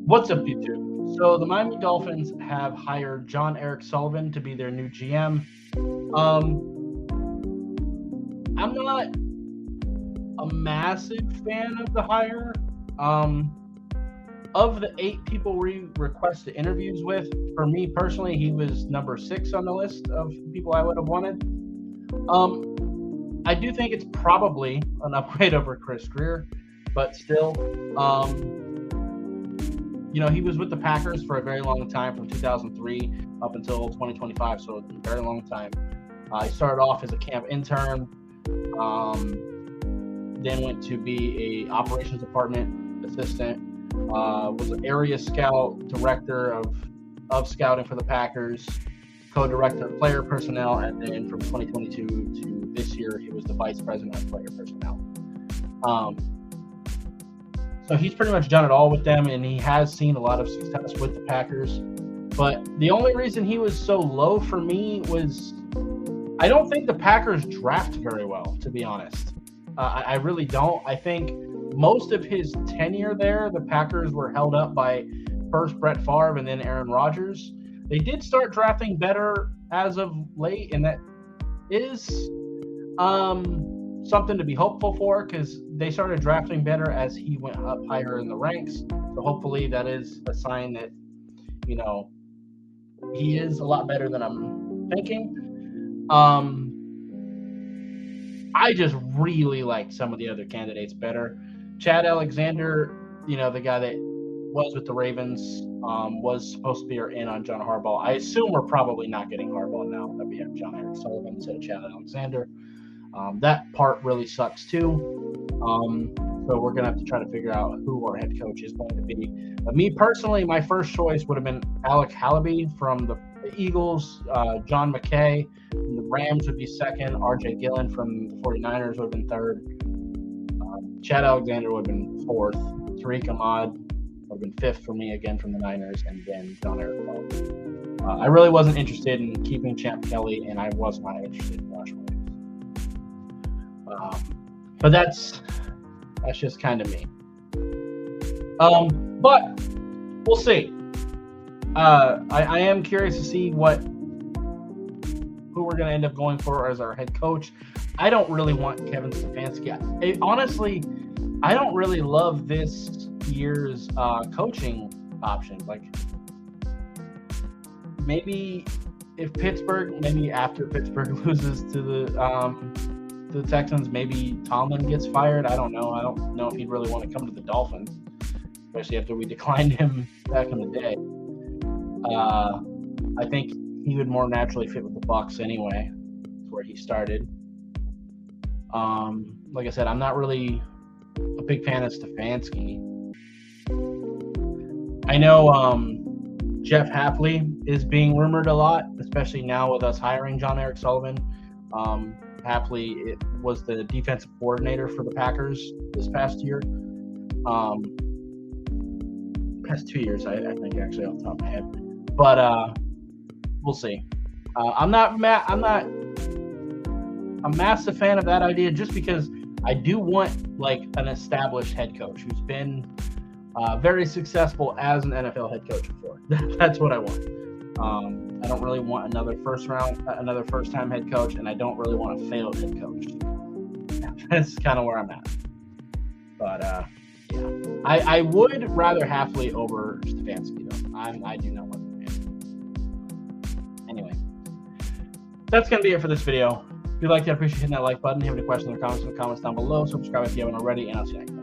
What's up, YouTube? So the Miami Dolphins have hired John Eric Sullivan to be their new GM. I'm not a massive fan of the hire. Of the 8 people we requested interviews with, for me personally, he was number 6 on the list of people I would have wanted. I do think it's probably an upgrade over Chris Greer, but still, he was with the Packers for a very long time, from 2003 up until 2025, so a very long time. He started off as a camp intern, then went to be a operations department assistant, was an area scout, director of scouting for the Packers, co-director of player personnel, and then from 2022 to this year, he was the vice president of player personnel. So he's pretty much done it all with them, and he has seen a lot of success with the Packers. But the only reason he was so low for me was I don't think the Packers draft very well, to be honest. I really don't. I think most of his tenure there, the Packers were held up by first Brett Favre and then Aaron Rodgers. They did start drafting better as of late, and that is something to be hopeful for, because they started drafting better as he went up higher in the ranks. So hopefully that is a sign that, he is a lot better than I'm thinking. I just really like some of the other candidates better. Chad Alexander, the guy that was with the Ravens, was supposed to be in on John Harbaugh. I assume we're probably not getting Harbaugh now that we have John Eric Sullivan instead of Chad Alexander. That part really sucks too. So we're going to have to try to figure out who our head coach is going to be. But me personally, my first choice would have been Alec Halaby from the Eagles. John McKay from the Rams would be second. R.J. Gillen from the 49ers would have been third. Chad Alexander would have been fourth. Tariq Ahmad would have been fifth for me, again from the Niners, and then John Eric Sullivan. I really wasn't interested in keeping Champ Kelly, and I was not interested in Josh Williams. But that's just kind of me. But we'll see. I am curious to see who we're going to end up going for as our head coach. I don't really want Kevin Stefanski. Honestly, I don't really love this year's coaching options. Like, maybe if after Pittsburgh loses to the Texans, maybe Tomlin gets fired. I don't know. I don't know if he'd really want to come to the Dolphins, especially after we declined him back in the day. I think he would more naturally fit with the Bucs anyway. That's where he started. Like I said, I'm not really a big fan of Stefanski. I know Jeff Hafley is being rumored a lot, especially now with us hiring John Eric Sullivan. Hafley was the defensive coordinator for the Packers this past year. Past 2 years, I think, actually, off the top of my head. But we'll see. I'm not a massive fan of that idea, just because I do want like an established head coach who's been very successful as an NFL head coach before. That's what I want. I don't really want another first-time head coach, and I don't really want a failed head coach. That's kind of where I'm at. But yeah, I would rather Hafley over Stefanski, though. I do not want Stefanski. Anyway, that's gonna be it for this video. If you liked it, I appreciate hitting that like button. If you have any questions or comments in the comments down below. Subscribe if you haven't already, and I'll see you next time.